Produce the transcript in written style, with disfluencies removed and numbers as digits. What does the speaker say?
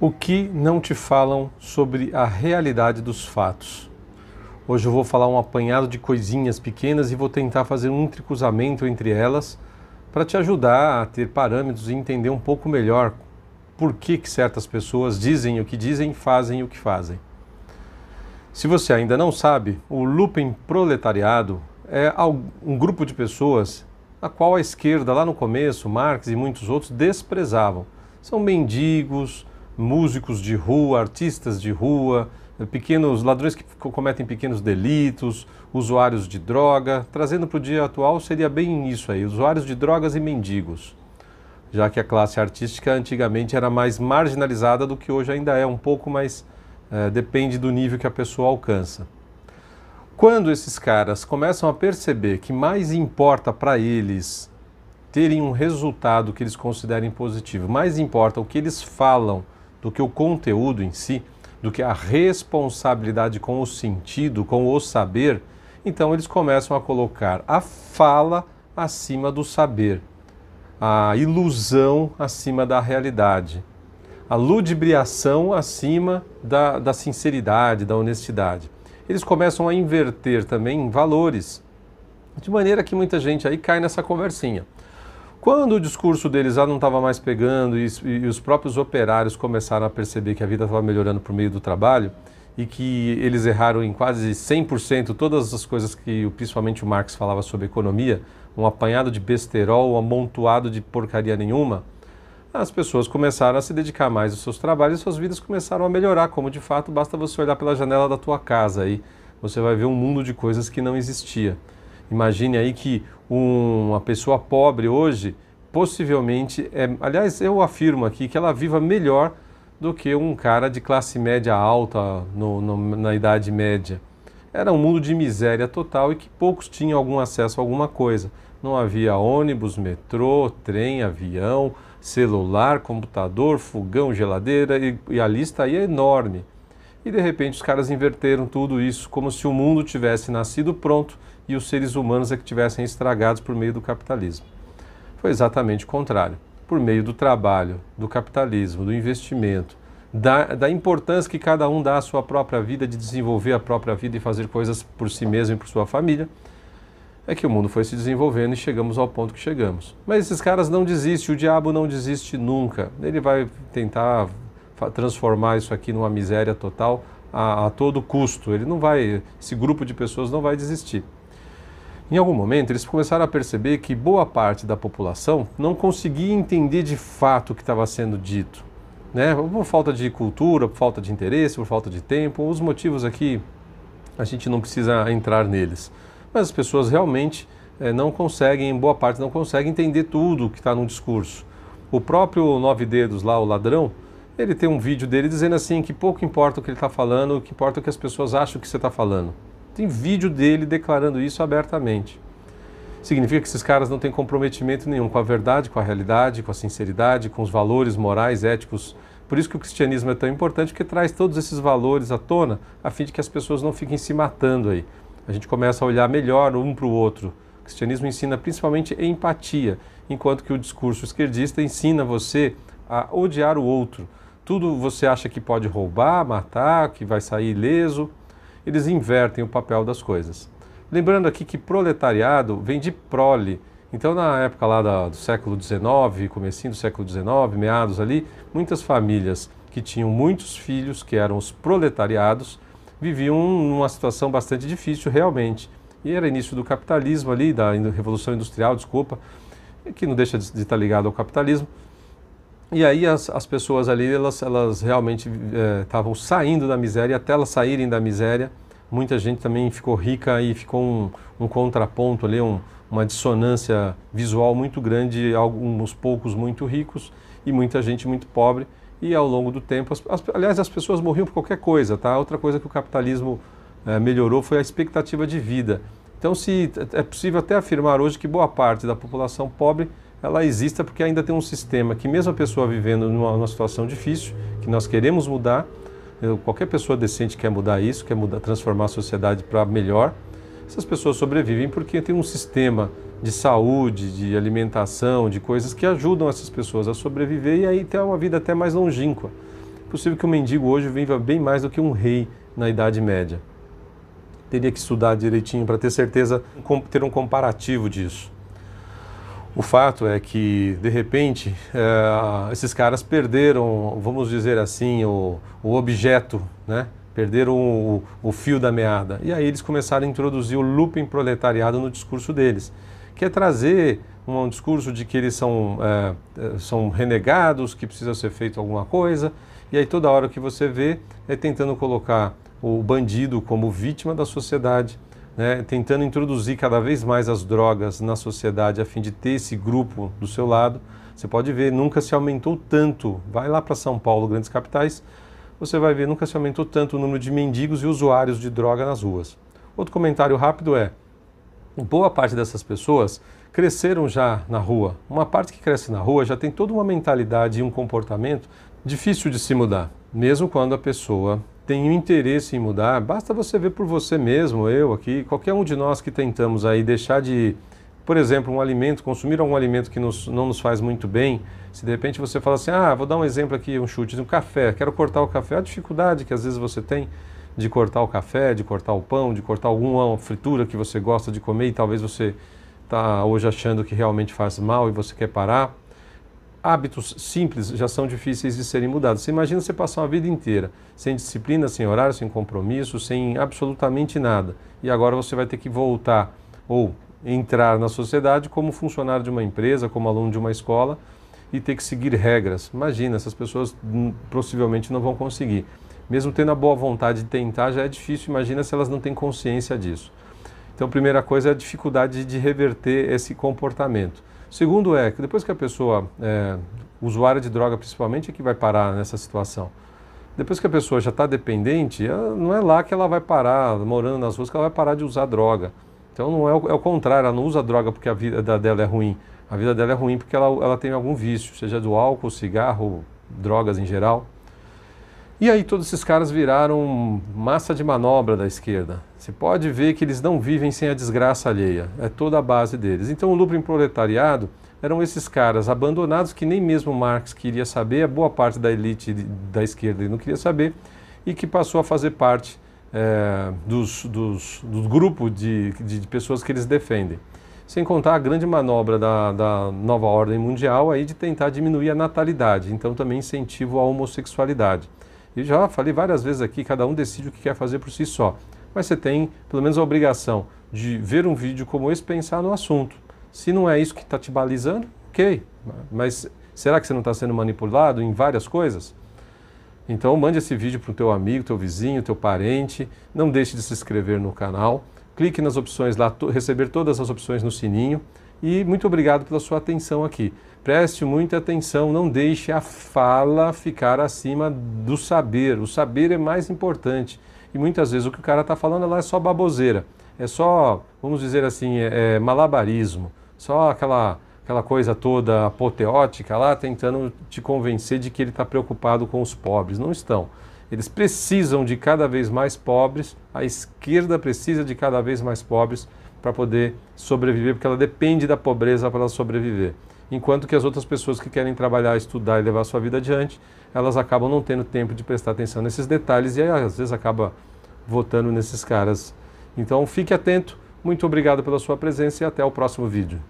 O que não te falam sobre a realidade dos fatos? Hoje eu vou falar um apanhado de coisinhas pequenas e vou tentar fazer um entrecruzamento entre elas para te ajudar a ter parâmetros e entender um pouco melhor por que certas pessoas dizem o que dizem e fazem o que fazem. Se você ainda não sabe, o lumpenproletariado é um grupo de pessoas a qual a esquerda, lá no começo, Marx e muitos outros desprezavam. São mendigos, músicos de rua, artistas de rua, pequenos ladrões que cometem pequenos delitos, usuários de droga. Trazendo para o dia atual seria bem isso aí, usuários de drogas e mendigos. Já que a classe artística antigamente era mais marginalizada do que hoje ainda é, um pouco mais, depende do nível que a pessoa alcança. Quando esses caras começam a perceber que mais importa para eles terem um resultado que eles considerem positivo, mais importa o que eles falam do que o conteúdo em si, do que a responsabilidade com o sentido, com o saber, então eles começam a colocar a fala acima do saber, a ilusão acima da realidade, a ludibriação acima da sinceridade, da honestidade. Eles começam a inverter também valores, de maneira que muita gente aí cai nessa conversinha. Quando o discurso deles já não estava mais pegando e os próprios operários começaram a perceber que a vida estava melhorando por meio do trabalho e que eles erraram em quase 100% todas as coisas que principalmente o Marx falava sobre economia, um apanhado de besterol, um amontoado de porcaria nenhuma, as pessoas começaram a se dedicar mais aos seus trabalhos e suas vidas começaram a melhorar, como de fato basta você olhar pela janela da tua casa aí, você vai ver um mundo de coisas que não existia. Imagine aí que uma pessoa pobre hoje, possivelmente, aliás, eu afirmo aqui que ela viva melhor do que um cara de classe média alta na Idade Média. Era um mundo de miséria total e que poucos tinham algum acesso a alguma coisa. Não havia ônibus, metrô, trem, avião, celular, computador, fogão, geladeira e a lista aí é enorme. E de repente os caras inverteram tudo isso como se o mundo tivesse nascido pronto e os seres humanos é que tivessem estragados por meio do capitalismo. Foi exatamente o contrário. Por meio do trabalho, do capitalismo, do investimento, da importância que cada um dá à sua própria vida, de desenvolver a própria vida e fazer coisas por si mesmo e por sua família, é que o mundo foi se desenvolvendo e chegamos ao ponto que chegamos. Mas esses caras não desistem, o diabo não desiste nunca. Ele vai tentar transformar isso aqui numa miséria total a todo custo. Ele não vai, esse grupo de pessoas não vai desistir. Em algum momento eles começaram a perceber que boa parte da população não conseguia entender de fato o que estava sendo dito, né? Por falta de cultura, por falta de interesse, por falta de tempo, os motivos aqui a gente não precisa entrar neles. Mas as pessoas realmente não conseguem, boa parte não consegue entender tudo que está no discurso. O próprio Nove Dedos lá, o ladrão, ele tem um vídeo dele dizendo assim que pouco importa o que ele está falando, o que importa é o que as pessoas acham que você está falando. Tem vídeo dele declarando isso abertamente. Significa que esses caras não têm comprometimento nenhum com a verdade, com a realidade, com a sinceridade, com os valores morais, éticos. Por isso que o cristianismo é tão importante, porque traz todos esses valores à tona, a fim de que as pessoas não fiquem se matando aí. A gente começa a olhar melhor um para o outro. O cristianismo ensina principalmente empatia, enquanto que o discurso esquerdista ensina você a odiar o outro. Tudo você acha que pode roubar, matar, que vai sair ileso. Eles invertem o papel das coisas. Lembrando aqui que proletariado vem de prole. Então, na época lá do século XIX, comecinho do século XIX, meados ali, muitas famílias que tinham muitos filhos, que eram os proletariados, viviam numa situação bastante difícil realmente. E era início do capitalismo ali, da Revolução Industrial, desculpa, que não deixa de estar ligado ao capitalismo. E aí as pessoas ali, elas realmente estavam saindo da miséria, e até elas saírem da miséria, muita gente também ficou rica e ficou um contraponto ali, uma dissonância visual muito grande, alguns poucos muito ricos e muita gente muito pobre. E ao longo do tempo, aliás, as pessoas morriam por qualquer coisa, tá? Outra coisa que o capitalismo melhorou foi a expectativa de vida. Então, se é possível até afirmar hoje que boa parte da população pobre ela exista porque ainda tem um sistema que mesmo a pessoa vivendo numa situação difícil, que nós queremos mudar, qualquer pessoa decente quer mudar isso, quer transformar a sociedade para melhor, essas pessoas sobrevivem porque tem um sistema de saúde, de alimentação, de coisas que ajudam essas pessoas a sobreviver e aí ter uma vida até mais longínqua. É possível que um mendigo hoje viva bem mais do que um rei na Idade Média. Teria que estudar direitinho para ter certeza, ter um comparativo disso. O fato é que, de repente, esses caras perderam, vamos dizer assim, o objeto, né? Perderam o fio da meada. E aí eles começaram a introduzir o looping proletariado no discurso deles, que é trazer um discurso de que eles são renegados, que precisa ser feito alguma coisa, e aí toda hora que você vê é tentando colocar o bandido como vítima da sociedade, né, tentando introduzir cada vez mais as drogas na sociedade a fim de ter esse grupo do seu lado. Você pode ver, nunca se aumentou tanto, vai lá para São Paulo, grandes capitais, você vai ver, nunca se aumentou tanto o número de mendigos e usuários de droga nas ruas. Outro comentário rápido é, boa parte dessas pessoas cresceram já na rua. Uma parte que cresce na rua já tem toda uma mentalidade e um comportamento difícil de se mudar, mesmo quando a pessoa tem um interesse em mudar. Basta você ver por você mesmo, eu aqui, qualquer um de nós que tentamos aí deixar de, por exemplo, um alimento, consumir algum alimento que não nos faz muito bem. Se de repente você fala assim, vou dar um exemplo aqui, um chute, um café, quero cortar o café, a dificuldade que às vezes você tem de cortar o café, de cortar o pão, de cortar alguma fritura que você gosta de comer e talvez você está hoje achando que realmente faz mal e você quer parar. Hábitos simples já são difíceis de serem mudados. Você imagina você passar uma vida inteira sem disciplina, sem horário, sem compromisso, sem absolutamente nada. E agora você vai ter que voltar ou entrar na sociedade como funcionário de uma empresa, como aluno de uma escola e ter que seguir regras. Imagina, essas pessoas possivelmente não vão conseguir. Mesmo tendo a boa vontade de tentar, já é difícil. Imagina se elas não têm consciência disso. Então, a primeira coisa é a dificuldade de reverter esse comportamento. Segundo é que depois que a pessoa, usuária de droga principalmente, é que vai parar nessa situação. Depois que a pessoa já está dependente, não é lá que ela vai parar, morando nas ruas, que ela vai parar de usar droga. Então, não é o contrário, ela não usa droga porque a vida dela é ruim. A vida dela é ruim porque ela tem algum vício, seja do álcool, cigarro, drogas em geral. E aí todos esses caras viraram massa de manobra da esquerda. Você pode ver que eles não vivem sem a desgraça alheia. É toda a base deles. Então o looping proletariado eram esses caras abandonados que nem mesmo Marx queria saber, a boa parte da elite da esquerda não queria saber, e que passou a fazer parte do grupo de pessoas que eles defendem. Sem contar a grande manobra da nova ordem mundial aí de tentar diminuir a natalidade. Então também incentivo a homossexualidade. E já falei várias vezes aqui, cada um decide o que quer fazer por si só. Mas você tem, pelo menos, a obrigação de ver um vídeo como esse, pensar no assunto. Se não é isso que está te balizando, ok. Mas será que você não está sendo manipulado em várias coisas? Então mande esse vídeo para o teu amigo, teu vizinho, teu parente. Não deixe de se inscrever no canal. Clique nas opções lá, receber todas as opções no sininho. E muito obrigado pela sua atenção aqui. Preste muita atenção, não deixe a fala ficar acima do saber. O saber é mais importante. E muitas vezes o que o cara está falando lá é só baboseira. É só, vamos dizer assim, malabarismo. Só aquela coisa toda apoteótica lá, tentando te convencer de que ele está preocupado com os pobres. Não estão. Eles precisam de cada vez mais pobres, a esquerda precisa de cada vez mais pobres para poder sobreviver, porque ela depende da pobreza para ela sobreviver. Enquanto que as outras pessoas que querem trabalhar, estudar e levar a sua vida adiante, elas acabam não tendo tempo de prestar atenção nesses detalhes e aí, às vezes acaba votando nesses caras. Então fique atento, muito obrigado pela sua presença e até o próximo vídeo.